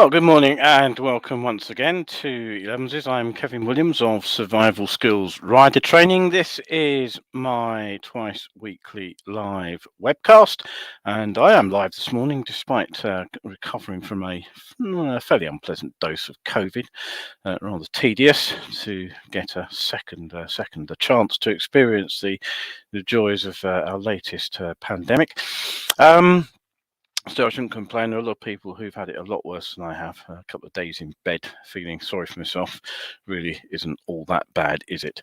Well, good morning and welcome once again to Elevenses. I'm Kevin Williams of Survival Skills Rider Training. This is my twice weekly live webcast, and I am live this morning despite recovering from a fairly unpleasant dose of COVID. Rather tedious to get a second chance to experience the joys of our latest pandemic. Still, I shouldn't complain. There are a lot of people who've had it a lot worse than I have. A couple of days in bed, feeling sorry for myself, really isn't all that bad, is it?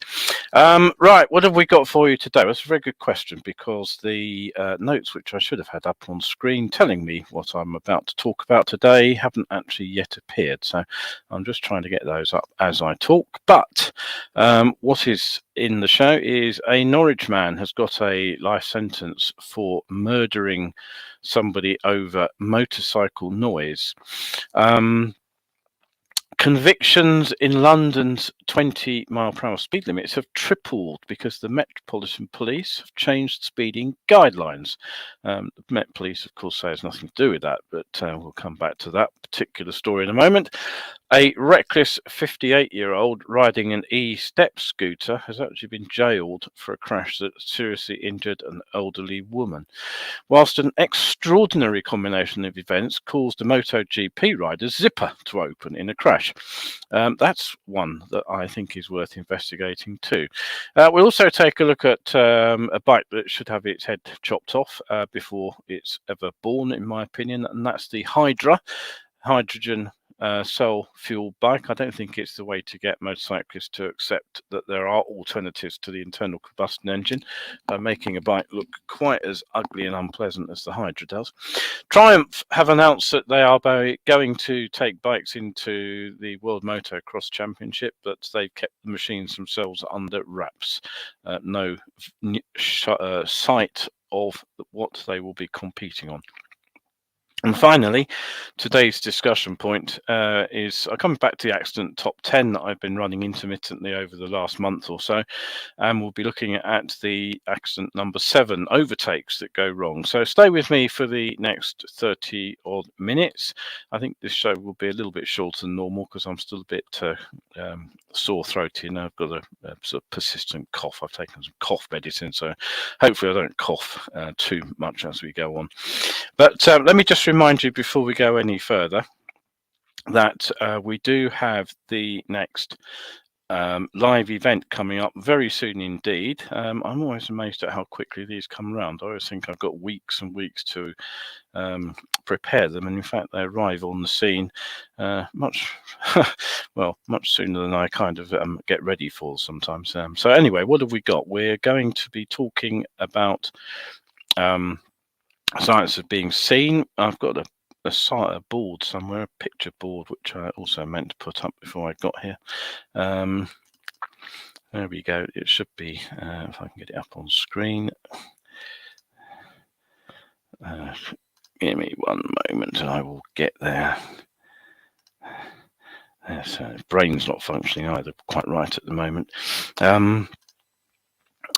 Right, what have we got for you today? That's a very good question, because the notes which I should have had up on screen telling me what I'm about to talk about today haven't actually yet appeared. So I'm just trying to get those up as I talk. But what is in the show is a Norwich man has got a life sentence for murdering somebody over motorcycle noise. Convictions in London's 20-mile-per-hour speed limits have tripled because the Metropolitan Police have changed speeding guidelines. The Met Police, of course, say has nothing to do with that, but we'll come back to that particular story in a moment. A reckless 58-year-old riding an e-step scooter has actually been jailed for a crash that seriously injured an elderly woman. Whilst an extraordinary combination of events caused a MotoGP rider's zipper to open in a crash. That's one that I think is worth investigating too. We'll also take a look at a bike that should have its head chopped off before it's ever born, in my opinion, and that's the Hydra hydrogen cell fuel bike. I don't think it's the way to get motorcyclists to accept that there are alternatives to the internal combustion engine by making a bike look quite as ugly and unpleasant as the Hydra does. Triumph have announced that they are going to take bikes into the World Motocross Championship, but they've kept the machines themselves under wraps. No sight of what they will be competing on. And finally, today's discussion point is coming back to the accident top 10 that I've been running intermittently over the last month or so, and we'll be looking at the accident number 7, overtakes that go wrong. So stay with me for the next 30 odd minutes. I think this show will be a little bit shorter than normal because I'm still a bit sore throaty and I've got a sort of persistent cough. I've taken some cough medicine, so hopefully I don't cough too much as we go on. But let me just remind you before we go any further that we do have the next live event coming up very soon indeed. I'm always amazed at how quickly these come around. I always think I've got weeks and weeks to prepare them, and in fact they arrive on the scene much sooner than I kind of get ready for sometimes. So anyway, what have we got? We're going to be talking about science of being seen. I've got a board somewhere, a picture board, which I also meant to put up before I got here. There we go. It should be, if I can get it up on screen. Give me one moment and I will get there. So brain's not functioning either quite right at the moment.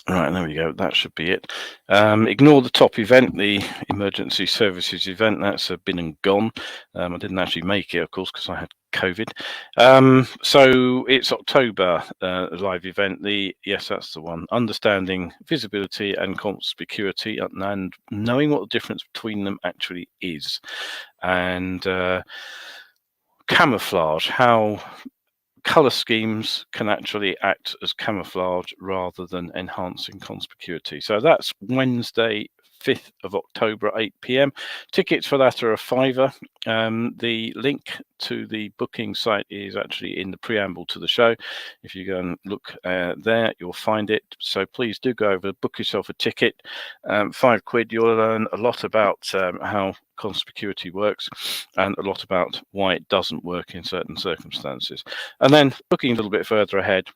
Right, there we go. That should be it. Ignore the top event, the emergency services event. That's been and gone. I didn't actually make it, of course, because I had COVID. So it's October live event. Yes, that's the one. Understanding visibility and conspicuity, and knowing what the difference between them actually is, and camouflage. How colour schemes can actually act as camouflage rather than enhancing conspicuity. So that's Wednesday, 5th of October, 8 p.m. Tickets for that are £5. The link to the booking site is actually in the preamble to the show. If you go and look there, you'll find it. So please do go over, book yourself a ticket. £5. You'll learn a lot about how conspicuity works and a lot about why it doesn't work in certain circumstances. And then looking a little bit further ahead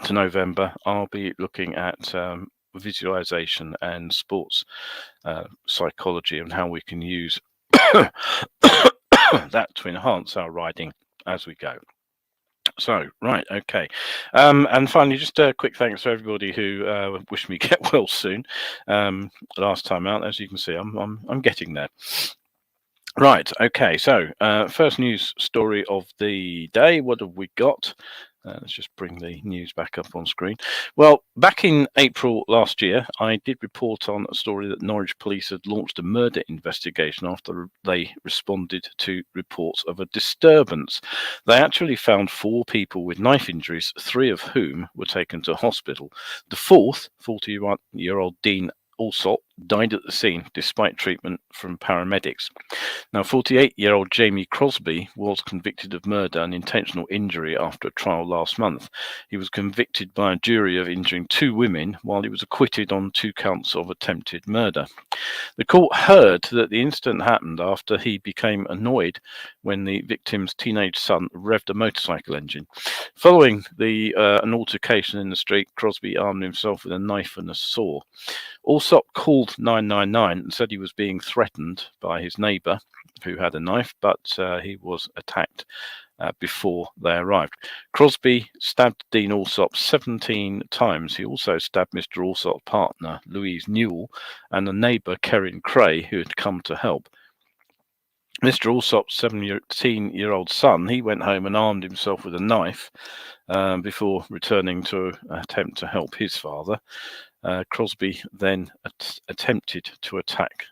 to November, I'll be looking at visualization and sports psychology and how we can use that to enhance our riding as we go. So, right, okay. And finally, just a quick thanks to everybody who wished me get well soon. Last time out, as you can see, I'm getting there. Right, okay, so first news story of the day. What have we got? Let's just bring the news back up on screen. Well, back in April last year, I did report on a story that Norwich police had launched a murder investigation after they responded to reports of a disturbance. They actually found 4 people with knife injuries, 3 of whom were taken to hospital. The fourth, 41-year-old Dean Alsop, died at the scene despite treatment from paramedics. Now, 48-year-old Jamie Crosby was convicted of murder and intentional injury after a trial last month. He was convicted by a jury of injuring 2 women, while he was acquitted on 2 counts of attempted murder. The court heard that the incident happened after he became annoyed when the victim's teenage son revved a motorcycle engine. Following an altercation in the street, Crosby armed himself with a knife and a saw. Alsop called 999 and said he was being threatened by his neighbour, who had a knife, but he was attacked before they arrived. Crosby stabbed Dean Alsop 17 times. He also stabbed Mr. Alsop's partner, Louise Newell, and a neighbour, Kerrin Cray, who had come to help. Mr. Alsop's 17-year-old son, he went home and armed himself with a knife before returning to attempt to help his father. Crosby then attempted to attack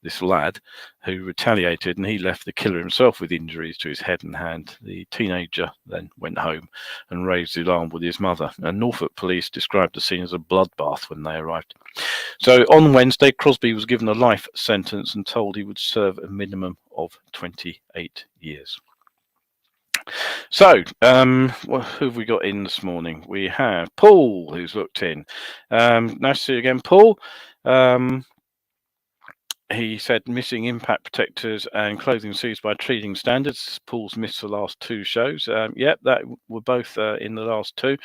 this lad, who retaliated, and he left the killer himself with injuries to his head and hand. The teenager then went home and raised the alarm with his mother. And Norfolk police described the scene as a bloodbath when they arrived. So on Wednesday, Crosby was given a life sentence and told he would serve a minimum of 28 years. So, who have we got in this morning? We have Paul, who's looked in. Nice to see you again, Paul. He said missing impact protectors and clothing seized by trading standards. Paul's missed the last 2 shows. Yep, that were both in the last 2.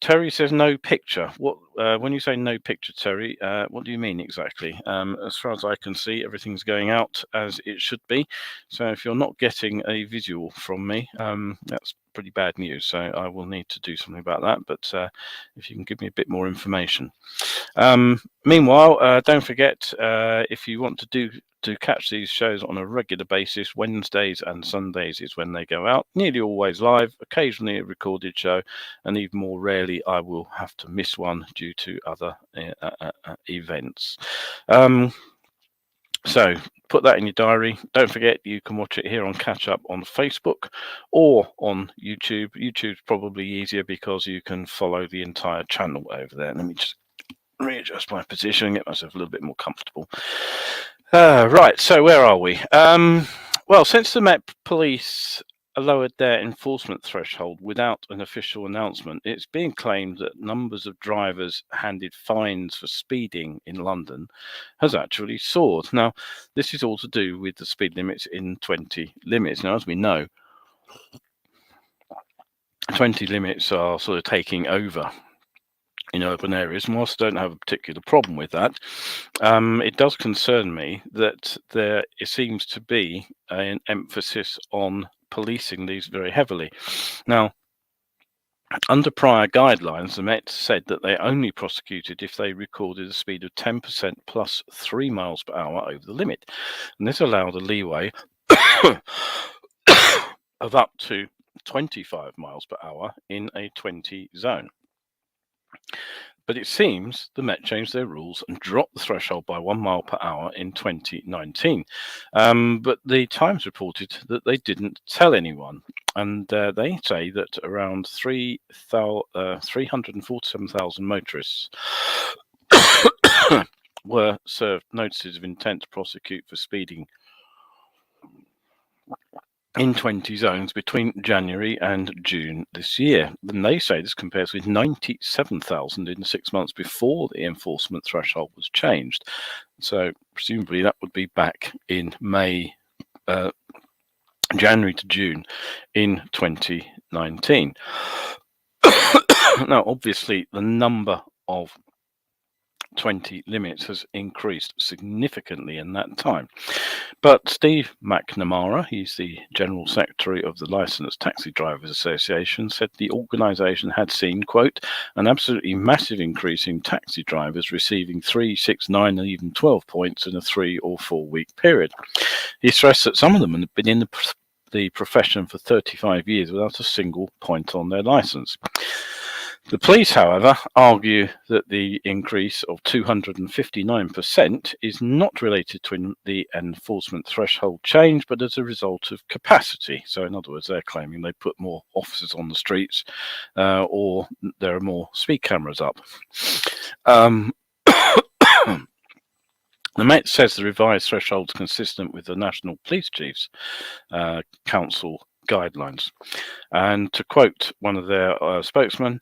Terry says no picture. What when you say no picture, Terry, what do you mean exactly? As far as I can see, everything's going out as it should be. So if you're not getting a visual from me, that's pretty bad news. So I will need to do something about that. But if you can give me a bit more information. Meanwhile, don't forget, if you want to catch these shows on a regular basis, Wednesdays and Sundays is when they go out, nearly always live, occasionally a recorded show, and even more rarely I will have to miss one due to other events. So put that in your diary. Don't forget, you can watch it here on Catch Up on Facebook or on YouTube. YouTube's probably easier because you can follow the entire channel over there. Let me just readjust my position and get myself a little bit more comfortable. Right, so where are we? Well, since the Met Police lowered their enforcement threshold without an official announcement, it's being claimed that numbers of drivers handed fines for speeding in London has actually soared. Now, this is all to do with the speed limits in 20 limits. Now, as we know, 20 limits are sort of taking over in urban areas, and whilst I don't have a particular problem with that, it does concern me that there seems to be an emphasis on policing these very heavily. Now, under prior guidelines, the Met said that they only prosecuted if they recorded a speed of 10% plus 3 miles per hour over the limit, and this allowed a leeway of up to 25 miles per hour in a 20 zone. But it seems the Met changed their rules and dropped the threshold by 1 mile per hour in 2019. But the Times reported that they didn't tell anyone. And they say that around 347,000 motorists were served notices of intent to prosecute for speeding in 20 zones between January and June this year. And they say this compares with 97,000 in the 6 months before the enforcement threshold was changed. So presumably that would be back in January to June in 2019. Now, obviously, the number of 20 limits has increased significantly in that time. But Steve McNamara, he's the General Secretary of the Licensed Taxi Drivers Association, said the organisation had seen, quote, an absolutely massive increase in taxi drivers receiving 3, 6, 9 and even 12 points in a 3 or 4 week period. He stressed that some of them had been in the profession for 35 years without a single point on their licence. The police, however, argue that the increase of 259% is not related to the enforcement threshold change, but as a result of capacity. So, in other words, they're claiming they put more officers on the streets or there are more speed cameras up. The Met says the revised threshold is consistent with the National Police Chiefs Council guidelines. And to quote one of their spokesmen,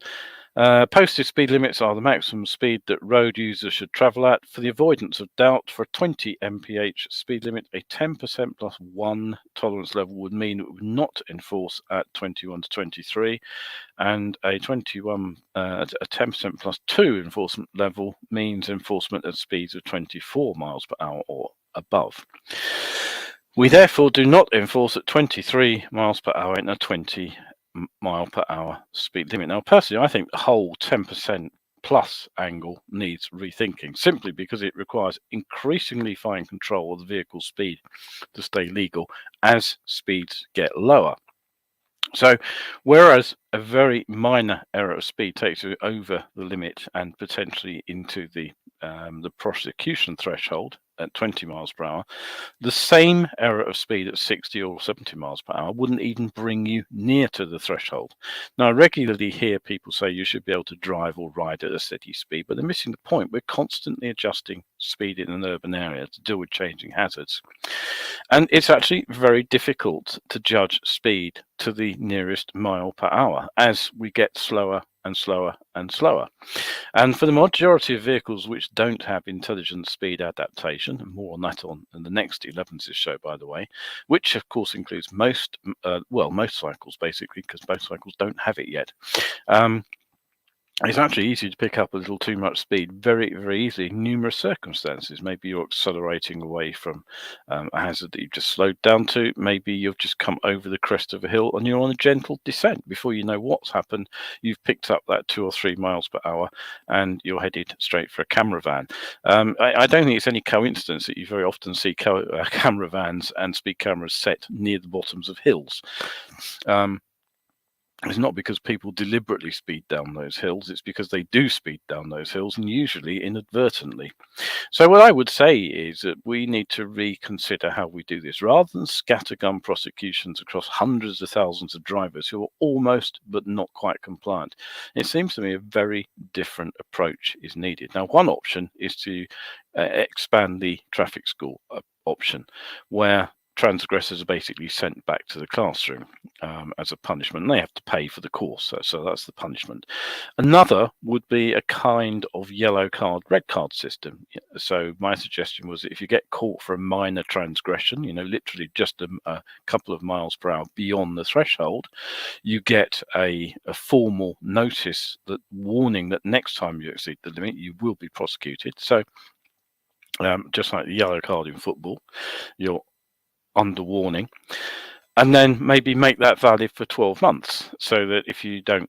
posted speed limits are the maximum speed that road users should travel at. For the avoidance of doubt, for a 20 mph speed limit, a 10% plus 1 tolerance level would mean it would not enforce at 21 to 23, and a 10% plus 2 enforcement level means enforcement at speeds of 24 miles per hour or above. We therefore do not enforce at 23 miles per hour in a 20 mile per hour speed limit. Now, personally, I think the whole 10% plus angle needs rethinking, simply because it requires increasingly fine control of the vehicle speed to stay legal as speeds get lower. So, whereas a very minor error of speed takes you over the limit and potentially into the prosecution threshold at 20 miles per hour, the same error of speed at 60 or 70 miles per hour wouldn't even bring you near to the threshold. Now, I regularly hear people say you should be able to drive or ride at a steady speed, but they're missing the point. We're constantly adjusting speed in an urban area to deal with changing hazards. And it's actually very difficult to judge speed to the nearest mile per hour as we get slower and slower and slower. And for the majority of vehicles which don't have intelligent speed adaptation, and more on that on the next ELEVENSES show, by the way, which of course includes most cycles basically, because most cycles don't have it yet. It's actually easy to pick up a little too much speed very, very easily in numerous circumstances. Maybe you're accelerating away from a hazard that you've just slowed down to. Maybe you've just come over the crest of a hill and you're on a gentle descent. Before you know what's happened, you've picked up that 2 or 3 miles per hour and you're headed straight for a camera van. I don't think it's any coincidence that you very often see camera vans and speed cameras set near the bottoms of hills. It's not because people deliberately speed down those hills, it's because they do speed down those hills, and usually inadvertently. So what I would say is that we need to reconsider how we do this. Rather than scattergun prosecutions across hundreds of thousands of drivers who are almost but not quite compliant, it seems to me a very different approach is needed. Now, one option is to expand the traffic school option, where transgressors are basically sent back to the classroom as a punishment, and they have to pay for the course, so that's the punishment. Another would be a kind of yellow card, red card system. So my suggestion was that if you get caught for a minor transgression, literally just a couple of miles per hour beyond the threshold, you get a formal notice, that warning that next time you exceed the limit, you will be prosecuted. So just like the yellow card in football, you're under warning, and then maybe make that valid for 12 months, so that if you don't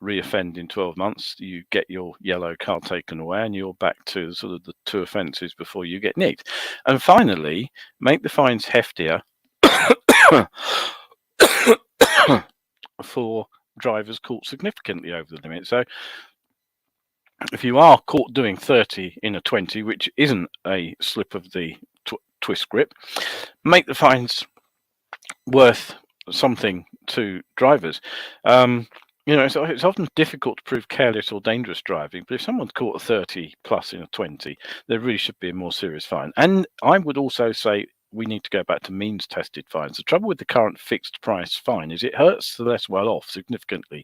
reoffend in 12 months, you get your yellow card taken away and you're back to sort of the 2 offences before you get nicked. And finally, make the fines heftier for drivers caught significantly over the limit. So if you are caught doing 30 in a 20, which isn't a slip of the twist grip, make the fines worth something to drivers. It's often difficult to prove careless or dangerous driving, but if someone's caught a 30 plus in a 20, there really should be a more serious fine. And I would also say we need to go back to means tested fines. The trouble with the current fixed price fine is it hurts the less well off significantly,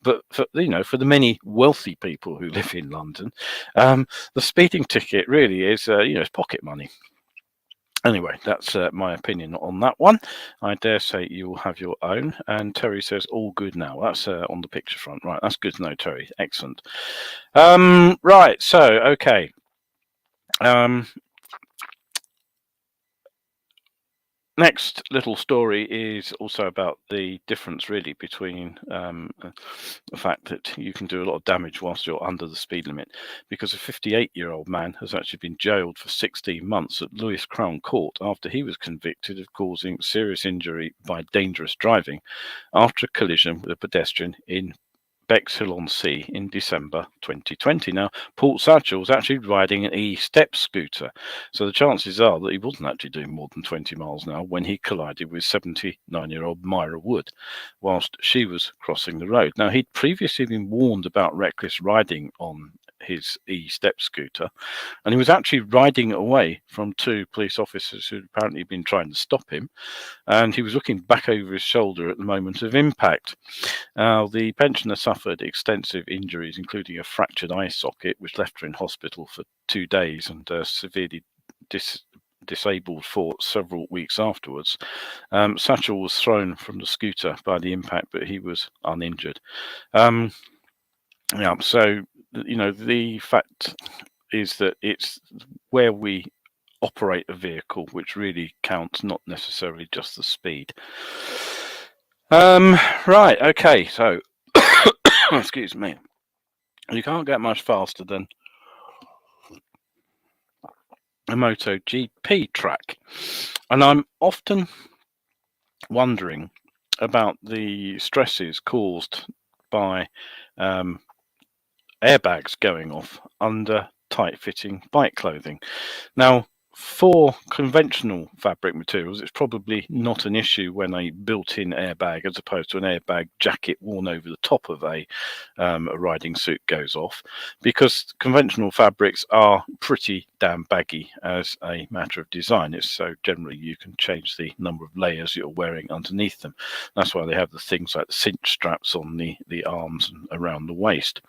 but for the many wealthy people who live in London, the speeding ticket really is it's pocket money. Anyway, that's my opinion on that one. I dare say you will have your own. And Terry says, all good now. That's on the picture front. Right, that's good to know, Terry. Excellent. Right, so, okay. Next little story is also about the difference, really, between the fact that you can do a lot of damage whilst you're under the speed limit, because a 58-year-old man has actually been jailed for 16 months at Lewis Crown Court after he was convicted of causing serious injury by dangerous driving after a collision with a pedestrian in Bexhill-on-Sea in December 2020. Now, Paul Satchell was actually riding an e-stepscooter, so the chances are that he wasn't actually doing more than 20 miles an hour when he collided with 79-year-old Myra Wood whilst she was crossing the road. Now, he'd previously been warned about reckless riding on his e-stepscooter, and he was actually riding away from two police officers who'd apparently been trying to stop him, and he was looking back over his shoulder at the moment of impact. The pensioner suffered extensive injuries, including a fractured eye socket, which left her in hospital for 2 days, and severely disabled for several weeks afterwards. Satchell was thrown from the scooter by the impact, but he was uninjured. Yeah, so, you know, the fact is that it's where we operate a vehicle which really counts, not necessarily just the speed. Right, okay, so excuse me. You can't get much faster than a MotoGP track. And I'm often wondering about the stresses caused by airbags going off under tight-fitting bike clothing. Now, for conventional fabric materials, it's probably not an issue when a built-in airbag, as opposed to an airbag jacket worn over the top of a riding suit, goes off, because conventional fabrics are pretty damn baggy as a matter of design. It's so generally you can change the number of layers you're wearing underneath them. That's why they have the things like the cinch straps on the arms and around the waist.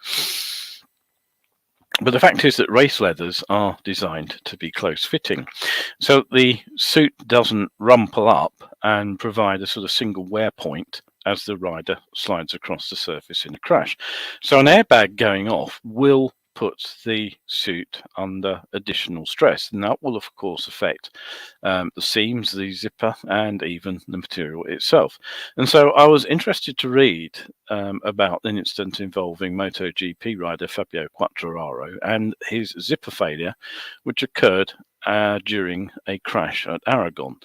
But the fact is that race leathers are designed to be close fitting, so the suit doesn't rumple up and provide a sort of single wear point as the rider slides across the surface in a crash. So an airbag going off will put the suit under additional stress, and that will of course affect the seams, the zipper, and even the material itself. And so I was interested to read about an incident involving MotoGP rider Fabio Quartararo and his zipper failure, which occurred during a crash at Aragon.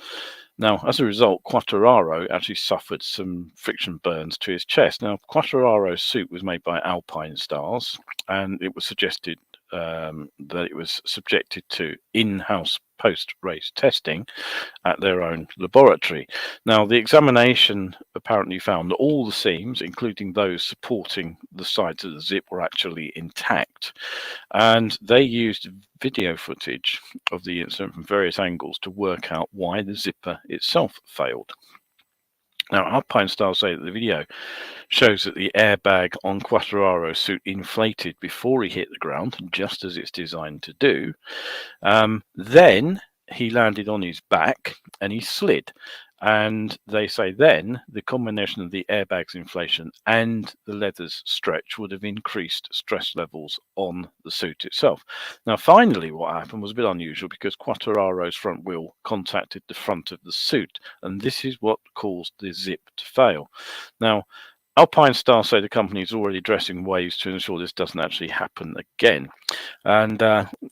Now, as a result, Quartararo actually suffered some friction burns to his chest. Now, Quartararo's suit was made by Alpine Stars, and it was suggested that it was subjected to in-house post-race testing at their own laboratory. Now, the examination apparently found that all the seams, including those supporting the sides of the zip, were actually intact, and they used video footage of the incident from various angles to work out why the zipper itself failed. Now, Alpine Stars say that the video shows that the airbag on Quartararo's suit inflated before he hit the ground, just as it's designed to do. Then he landed on his back and he slid. And they say then the combination of the airbag's inflation and the leather's stretch would have increased stress levels on the suit itself. Now, finally, what happened was a bit unusual, because Quartararo's front wheel contacted the front of the suit, and this is what caused the zip to fail. Now, Alpine Stars say the company is already addressing ways to ensure this doesn't actually happen again. And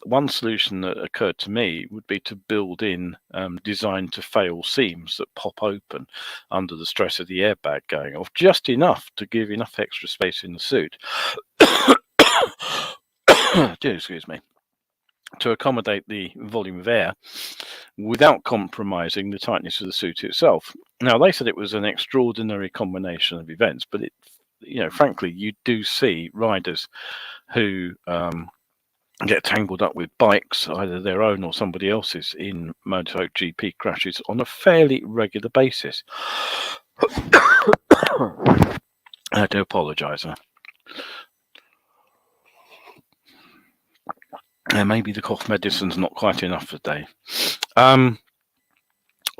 one solution that occurred to me would be to build in designed to fail seams that pop open under the stress of the airbag going off, just enough to give enough extra space in the suit excuse me, to accommodate the volume of air without compromising the tightness of the suit itself. Now, they said it was an extraordinary combination of events, but it, you know, frankly, you do see riders who get tangled up with bikes, either their own or somebody else's, in MotoGP crashes on a fairly regular basis. I do apologise. Maybe the cough medicine's not quite enough today.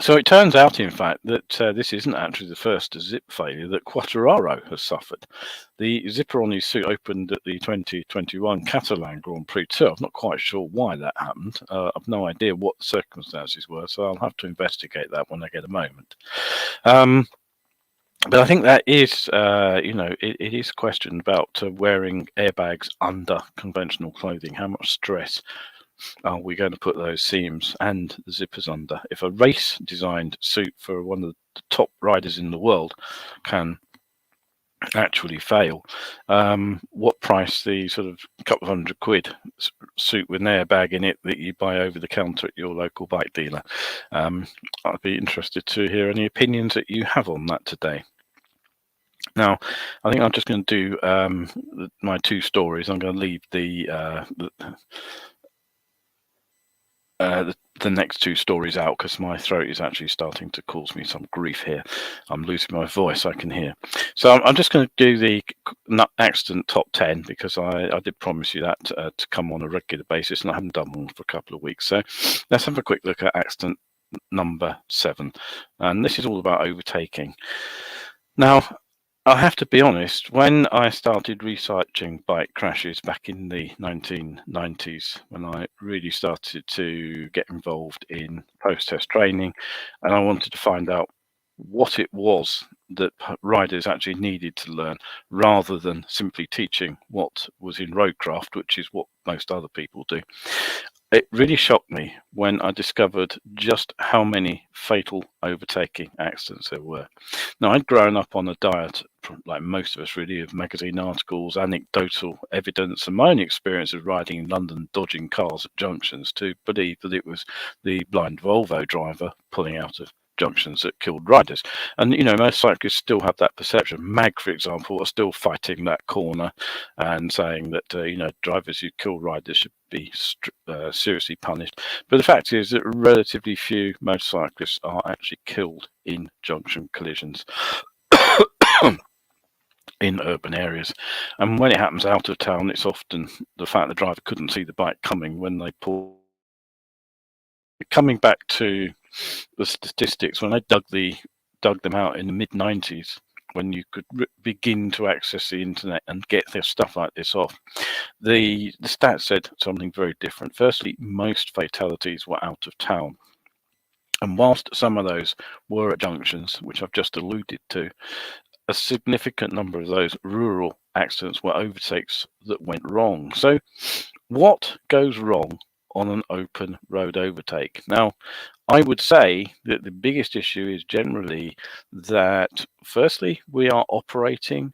So it turns out, in fact, that this isn't actually the first zip failure that Quartararo has suffered. The zipper on his suit opened at the 2021 Catalan Grand Prix too. I'm not quite sure why that happened. I've no idea what the circumstances were, so I'll have to investigate that when I get a moment. But I think that is, it is a question about wearing airbags under conventional clothing. How much stress are we going to put those seams and the zippers under? If a race designed suit for one of the top riders in the world can actually fail, what price the sort of couple of £100 suit with an airbag in it that you buy over the counter at your local bike dealer? I'd be interested to hear any opinions that you have on that today. Now, I think I'm just going to do my two stories. I'm going to leave the next two stories out because my throat is actually starting to cause me some grief here. I'm losing my voice, I can hear. So I'm just going to do the accident top 10 because I did promise you that to come on a regular basis, and I haven't done one for a couple of weeks. So let's have a quick look at accident number 7. And this is all about overtaking. Now, I have to be honest, when I started researching bike crashes back in the 1990s, when I really started to get involved in post-test training, and I wanted to find out what it was that riders actually needed to learn, rather than simply teaching what was in roadcraft, which is what most other people do. It really shocked me when I discovered just how many fatal overtaking accidents there were. Now, I'd grown up on a diet, like most of us really, of magazine articles, anecdotal evidence, and my own experience of riding in London, dodging cars at junctions, to believe that it was the blind Volvo driver pulling out of junctions that killed riders. And most cyclists still have that perception. Mag, for example, are still fighting that corner and saying that drivers who kill riders should be seriously punished. But the fact is that relatively few motorcyclists are actually killed in junction collisions in urban areas. And when it happens out of town, it's often the fact the driver couldn't see the bike coming when they pull. Coming back to the statistics, when I dug them out in the mid-90s, when you could begin to access the internet and get their stuff like this off, the stats said something very different. Firstly, most fatalities were out of town. And whilst some of those were at junctions, which I've just alluded to, a significant number of those rural accidents were overtakes that went wrong. So what goes wrong on an open road overtake? Now, I would say that the biggest issue is generally that, firstly, we are operating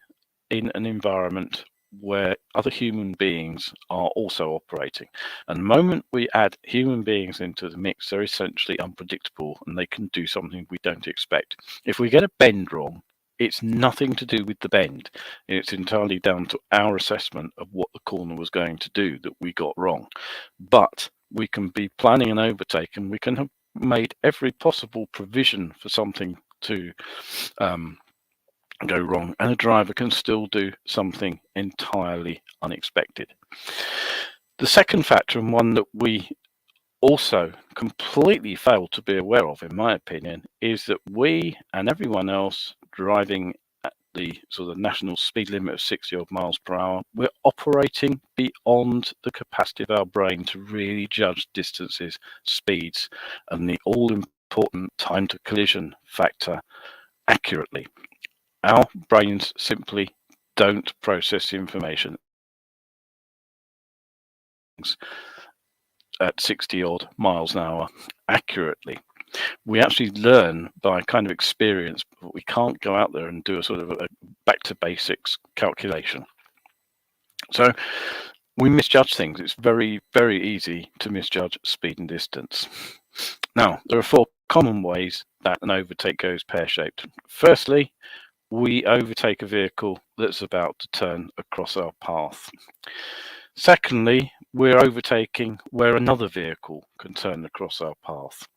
in an environment where other human beings are also operating. And the moment we add human beings into the mix, they're essentially unpredictable and they can do something we don't expect. If we get a bend wrong, it's nothing to do with the bend. It's entirely down to our assessment of what the corner was going to do that we got wrong. But we can be planning an overtake and we can have made every possible provision for something to go wrong, and a driver can still do something entirely unexpected. The second factor, and one that we also completely fail to be aware of, in my opinion, is that we and everyone else driving at the sort of national speed limit of 60 odd miles per hour, we're operating beyond the capacity of our brain to really judge distances, speeds, and the all-important time to collision factor accurately. Our brains simply don't process information at 60 odd miles an hour accurately. We actually learn by kind of experience, but we can't go out there and do a sort of a back to basics calculation. So we misjudge things. It's very, very easy to misjudge speed and distance. Now, there are 4 common ways that an overtake goes pear-shaped. Firstly, we overtake a vehicle that's about to turn across our path. Secondly, we're overtaking where another vehicle can turn across our path.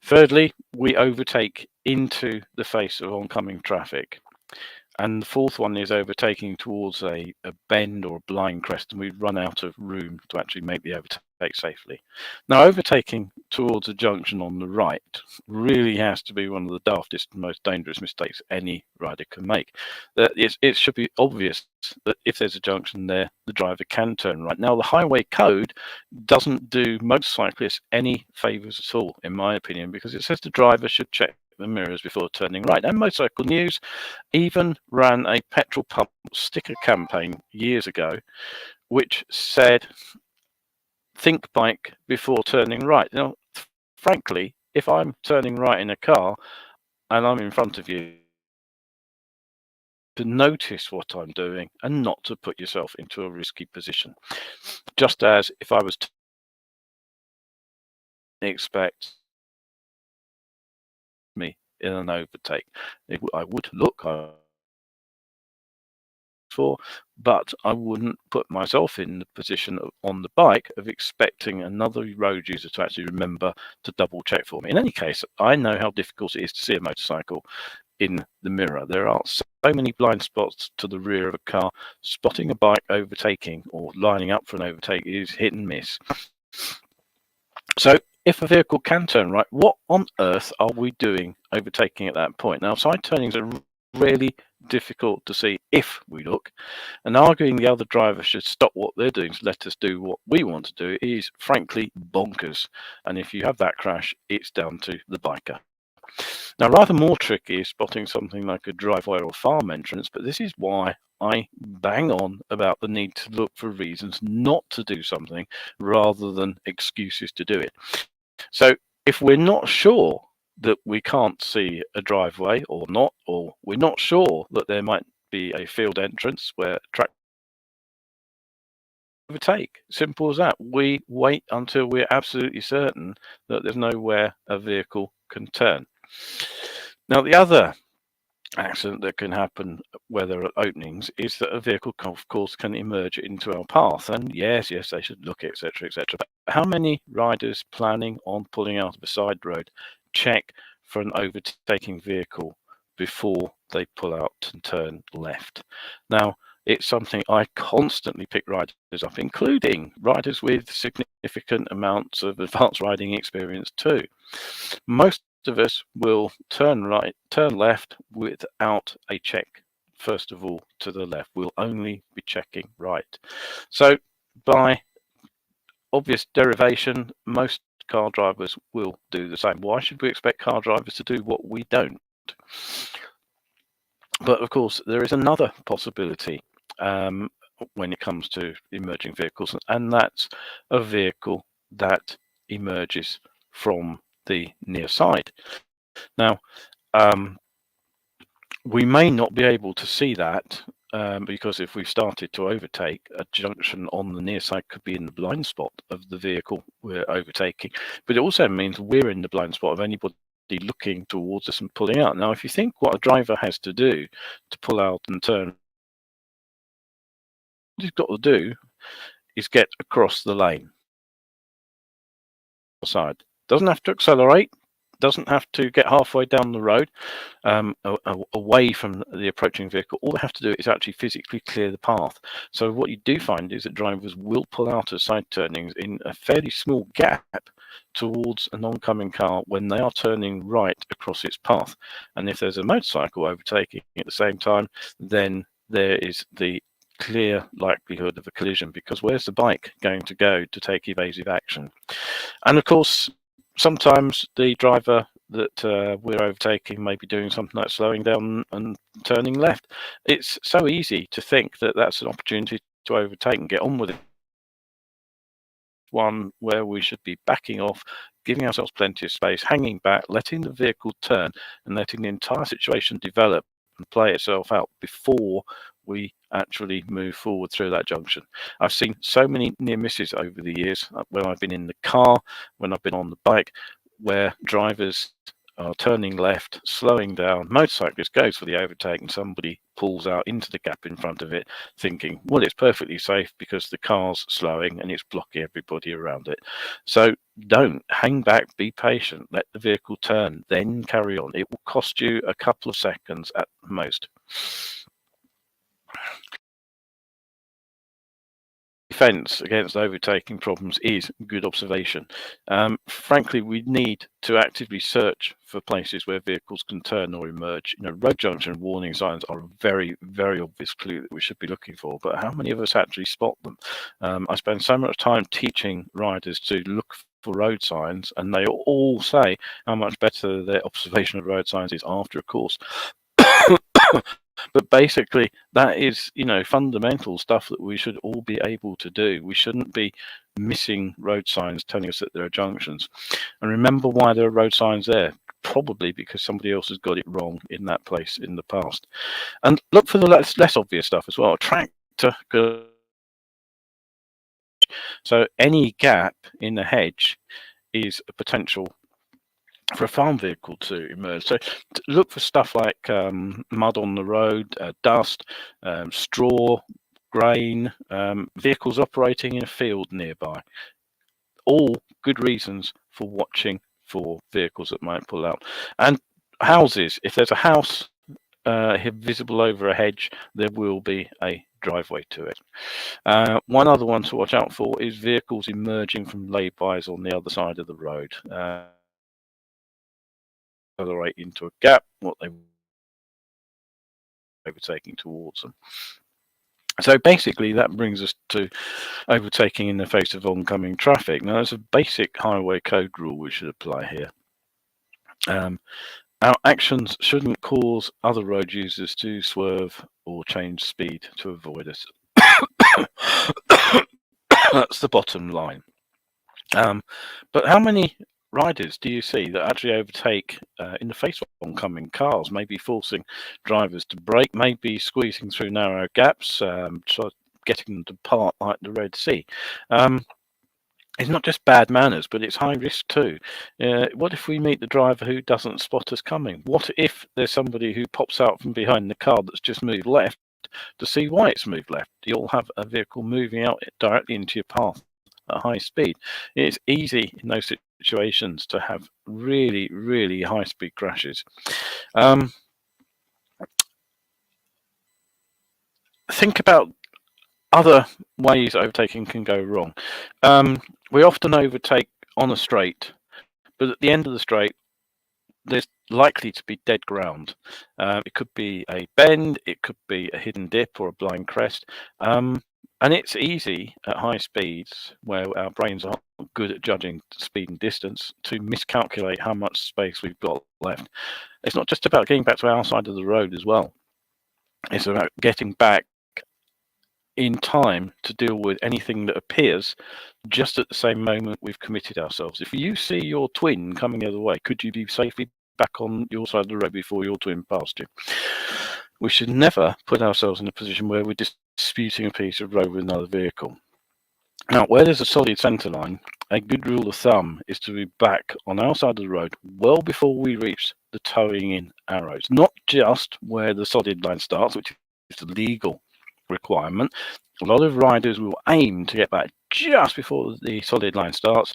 Thirdly, we overtake into the face of oncoming traffic. And the fourth one is overtaking towards a bend or a blind crest, and we've run out of room to actually make the overtake safely. Now, overtaking towards a junction on the right really has to be one of the daftest and most dangerous mistakes any rider can make. It should be obvious that if there's a junction there, the driver can turn right. Now, the highway code doesn't do motorcyclists any favours at all, in my opinion, because it says the driver should check the mirrors before turning right. And Motorcycle News even ran a petrol pump sticker campaign years ago, which said, think bike before turning right. Now, frankly, if I'm turning right in a car and I'm in front of you, to notice what I'm doing and not to put yourself into a risky position. Just as if I was to expect me in an overtake, I would look for, but I wouldn't put myself in the position on the bike of expecting another road user to actually remember to double check for me. In any case, I know how difficult it is to see a motorcycle in the mirror. There are so many blind spots to the rear of a car. Spotting a bike overtaking or lining up for an overtake is hit and miss. So if a vehicle can turn right, what on earth are we doing overtaking at that point? Now, side turnings are really difficult to see if we look, and arguing the other driver should stop what they're doing to let us do what we want to do is frankly bonkers. And if you have that crash, it's down to the biker. Now, rather more tricky is spotting something like a driveway or farm entrance, but this is why I bang on about the need to look for reasons not to do something rather than excuses to do it. So if we're not sure that we can't see a driveway or not, or we're not sure that there might be a field entrance where track overtake, simple as that. We wait until we're absolutely certain that there's nowhere a vehicle can turn. Now, the other accident that can happen where there are openings is that a vehicle, of course, can emerge into our path. And yes, they should look, etc., etc. But how many riders planning on pulling out of a side road check for an overtaking vehicle before they pull out and turn left? Now, it's something I constantly pick riders up, including riders with significant amounts of advanced riding experience too. Most of us will turn right, turn left without a check. First of all, to the left, we'll only be checking right. So by obvious derivation, most car drivers will do the same. Why should we expect car drivers to do what we don't? But of course, there is another possibility when it comes to emerging vehicles, and that's a vehicle that emerges from the near side. Now, we may not be able to see that because if we've started to overtake, a junction on the near side could be in the blind spot of the vehicle we're overtaking. But it also means we're in the blind spot of anybody looking towards us and pulling out. Now, if you think what a driver has to do to pull out and turn, what he's got to do is get across the lane. Side doesn't have to accelerate, doesn't have to get halfway down the road away from the approaching vehicle. All they have to do is actually physically clear the path. So what you do find is that drivers will pull out of side turnings in a fairly small gap towards an oncoming car when they are turning right across its path. And if there's a motorcycle overtaking at the same time, then there is the clear likelihood of a collision, because where's the bike going to go to take evasive action? And of course, sometimes the driver that we're overtaking may be doing something like slowing down and turning left. It's so easy to think that that's an opportunity to overtake and get on with it. One where we should be backing off, giving ourselves plenty of space, hanging back, letting the vehicle turn and letting the entire situation develop and play itself out before we actually move forward through that junction. I've seen so many near misses over the years when I've been in the car, when I've been on the bike, where drivers are turning left, slowing down, motorcyclist goes for the overtake and somebody pulls out into the gap in front of it thinking, well, it's perfectly safe because the car's slowing and it's blocking everybody around it. So don't hang back, be patient, let the vehicle turn, then carry on. It will cost you a couple of seconds at most. defense against overtaking problems is good observation. Frankly, we need to actively search for places where vehicles can turn or emerge. Road junction warning signs are a very, very obvious clue that we should be looking for, but how many of us actually spot them? I spend so much time teaching riders to look for road signs, and they all say how much better their observation of road signs is after a course. But basically, that is, fundamental stuff that we should all be able to do. We shouldn't be missing road signs telling us that there are junctions. And remember why there are road signs there. Probably because somebody else has got it wrong in that place in the past. And look for the less obvious stuff as well. A tractor could... So any gap in the hedge is a potential for a farm vehicle to emerge. So look for stuff like mud on the road, dust, straw, grain, vehicles operating in a field nearby. All good reasons for watching for vehicles that might pull out. And houses, if there's a house visible over a hedge, there will be a driveway to it. One other one to watch out for is vehicles emerging from lay-bys on the other side of the road. Accelerate into a gap, what they were overtaking towards them. So basically that brings us to overtaking in the face of oncoming traffic. Now there's a basic highway code rule we should apply here. Our actions shouldn't cause other road users to swerve or change speed to avoid us. That's the bottom line. But how many riders do you see that actually overtake in the face of oncoming cars, maybe forcing drivers to brake, maybe squeezing through narrow gaps, getting them to part like the Red Sea? It's not just bad manners, but it's high risk too. What if we meet the driver who doesn't spot us coming? What if there's somebody who pops out from behind the car that's just moved left to see why it's moved left? You'll have a vehicle moving out directly into your path at high speed. It's easy in those situations to have really, really high speed crashes. Think about other ways overtaking can go wrong. We often overtake on a straight, but at the end of the straight, there's likely to be dead ground. It could be a bend, it could be a hidden dip or a blind crest. And it's easy at high speeds, where our brains aren't good at judging speed and distance, to miscalculate how much space we've got left. It's not just about getting back to our side of the road as well. It's about getting back in time to deal with anything that appears just at the same moment we've committed ourselves. If you see your twin coming the other way, could you be safely back on your side of the road before your twin passed you? We should never put ourselves in a position where we're disputing a piece of road with another vehicle. Now, where there's a solid centre line, a good rule of thumb is to be back on our side of the road well before we reach the towing in arrows, not just where the solid line starts, which is the legal requirement. A lot of riders will aim to get back just before the solid line starts,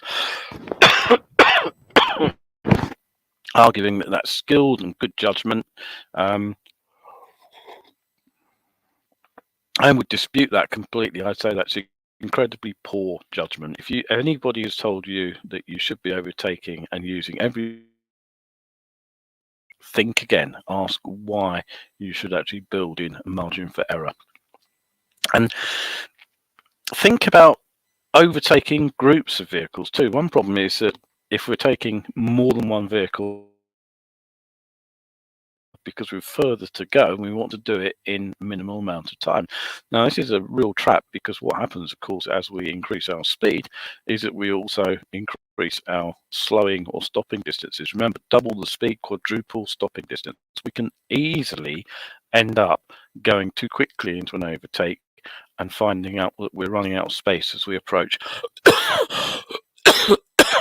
arguing that that's skilled and good judgment. I would dispute that completely. I'd say that's incredibly poor judgment. If anybody has told you that you should be overtaking and using every... think again, ask why you should actually build in a margin for error. And think about overtaking groups of vehicles too. One problem is that if we're taking more than one vehicle because we're further to go and we want to do it in a minimal amount of time. Now, this is a real trap, because what happens, of course, as we increase our speed is that we also increase our slowing or stopping distances. Remember, double the speed, quadruple stopping distance. We can easily end up going too quickly into an overtake and finding out that we're running out of space as we approach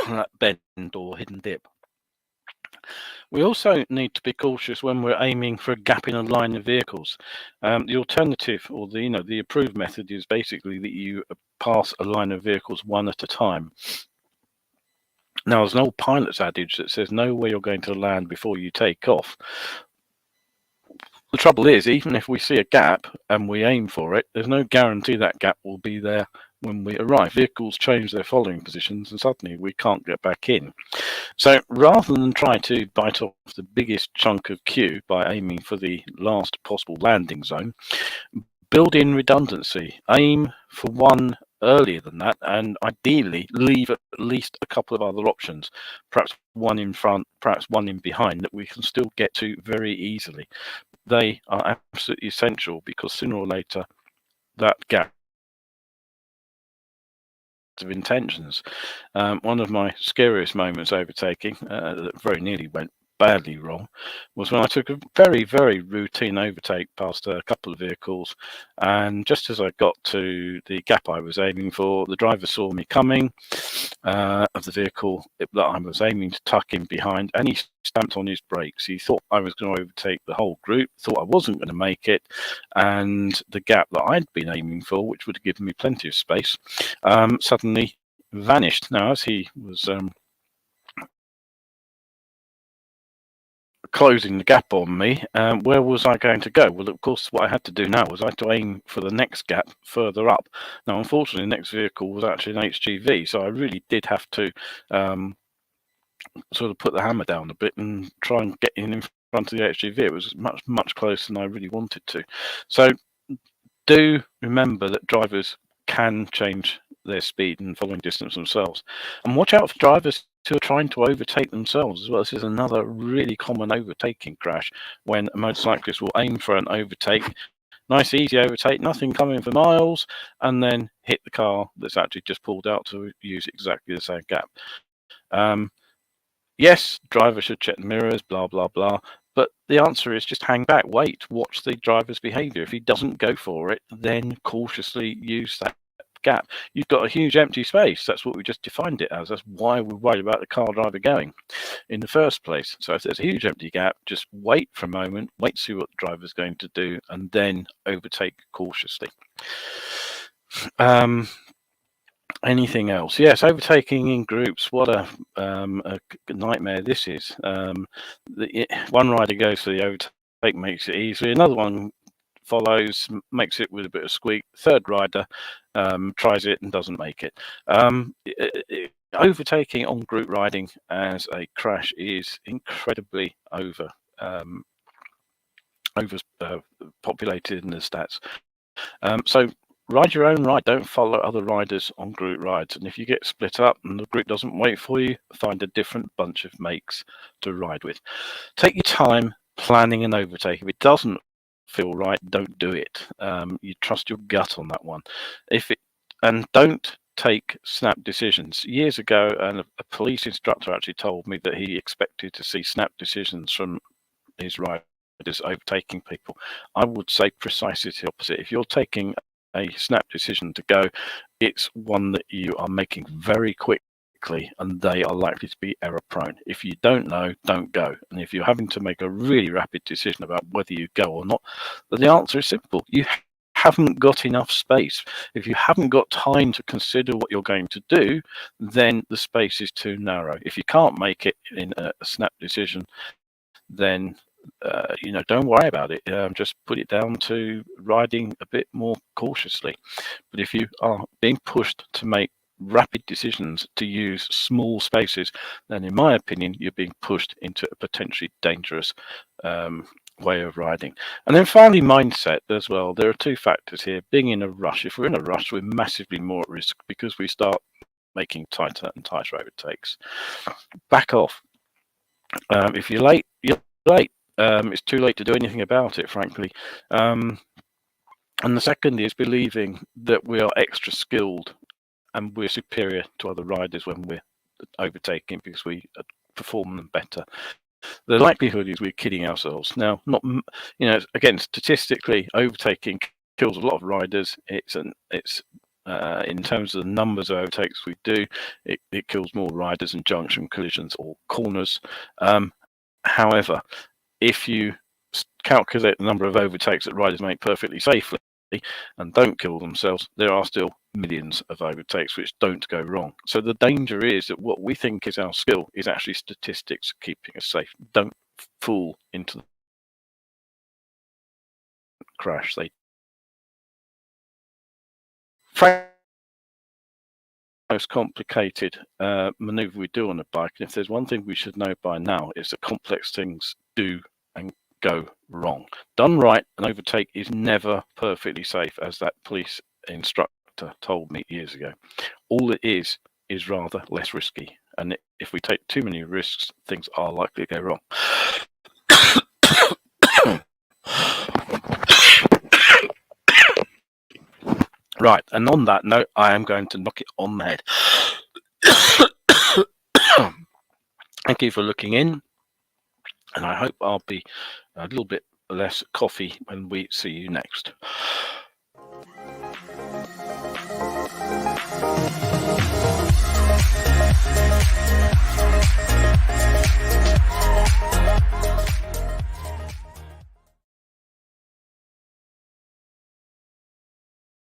that bend or hidden dip. We also need to be cautious when we're aiming for a gap in a line of vehicles. The alternative, or the approved method, is basically that you pass a line of vehicles one at a time. Now, there's an old pilot's adage that says, know where you're going to land before you take off. The trouble is, even if we see a gap and we aim for it, there's no guarantee that gap will be there when we arrive. Vehicles change their following positions and suddenly we can't get back in. So rather than try to bite off the biggest chunk of queue by aiming for the last possible landing zone, build in redundancy. Aim for one earlier than that, and ideally leave at least a couple of other options, perhaps one in front, perhaps one in behind, that we can still get to very easily. They are absolutely essential because sooner or later that gap of intentions. One of my scariest moments overtaking, that very nearly went badly wrong, was when I took a very, very routine overtake past a couple of vehicles, and just as I got to the gap I was aiming for, the driver saw me coming of the vehicle that I was aiming to tuck in behind, and he stamped on his brakes. He thought I was going to overtake the whole group, thought I wasn't going to make it, and the gap that I'd been aiming for, which would have given me plenty of space, suddenly vanished. Now, as he was closing the gap on me, where was I going to go? Well, of course, what I had to do now was I had to aim for the next gap further up. Now, unfortunately, the next vehicle was actually an HGV, so I really did have to sort of put the hammer down a bit and try and get in front of the HGV. It was much, much closer than I really wanted to. So do remember that drivers can change their speed and following distance themselves, and watch out for drivers who are trying to overtake themselves as well. This is another really common overtaking crash, when a motorcyclist will aim for an overtake, nice easy overtake, nothing coming for miles, and then hit the car that's actually just pulled out to use exactly the same gap. Yes, driver should check the mirrors, blah, blah, blah. But the answer is just hang back, wait, watch the driver's behavior. If he doesn't go for it, then cautiously use that gap. You've got a huge empty space. That's what we just defined it as. That's why we're worried about the car driver going in the first place. So if there's a huge empty gap, just wait for a moment, wait to see what the driver's going to do, and then overtake cautiously. Anything else? Yes, overtaking in groups. What a nightmare this is. One rider goes for the overtake, makes it easy. Another one follows, makes it with a bit of squeak. Third rider tries it and doesn't make it. Overtaking on group riding as a crash is incredibly populated in the stats. So ride your own ride. Don't follow other riders on group rides. And if you get split up and the group doesn't wait for you, find a different bunch of makes to ride with. Take your time planning an overtake. If it doesn't feel right, don't do it. You trust your gut on that one. And don't take snap decisions. Years ago, a police instructor actually told me that he expected to see snap decisions from his riders overtaking people. I would say precisely the opposite. If you're taking a snap decision to go, it's one that you are making very quickly, and they are likely to be error prone. If you don't know, don't go. And if you're having to make a really rapid decision about whether you go or not, the answer is simple. You haven't got enough space. If you haven't got time to consider what you're going to do, then the space is too narrow. If you can't make it in a snap decision, then don't worry about it. Just put it down to riding a bit more cautiously. But if you are being pushed to make rapid decisions to use small spaces, then in my opinion, you're being pushed into a potentially dangerous way of riding. And then finally, mindset as well. There are two factors here. Being in a rush. If we're in a rush, we're massively more at risk because we start making tighter and tighter overtakes. Back off. If you're late, you're late. It's too late to do anything about it, frankly. And the second is believing that we are extra skilled and we're superior to other riders when we're overtaking because we perform them better. The likelihood is we're kidding ourselves. Now, again, statistically, overtaking kills a lot of riders. It's in terms of the numbers of overtakes we do, it kills more riders in junction collisions or corners. However, if you calculate the number of overtakes that riders make perfectly safely and don't kill themselves, there are still millions of overtakes which don't go wrong. So the danger is that what we think is our skill is actually statistics keeping us safe. Don't fall into the crash. most complicated maneuver we do on a bike. And if there's one thing we should know by now, it's that complex things do and go wrong. Done right, an overtake is never perfectly safe, as that police instructor told me years ago. All it is rather less risky. And if we take too many risks, things are likely to go wrong. Right, and on that note, I am going to knock it on the head. Thank you for looking in, and I hope I'll be a little bit less coffee when we see you next.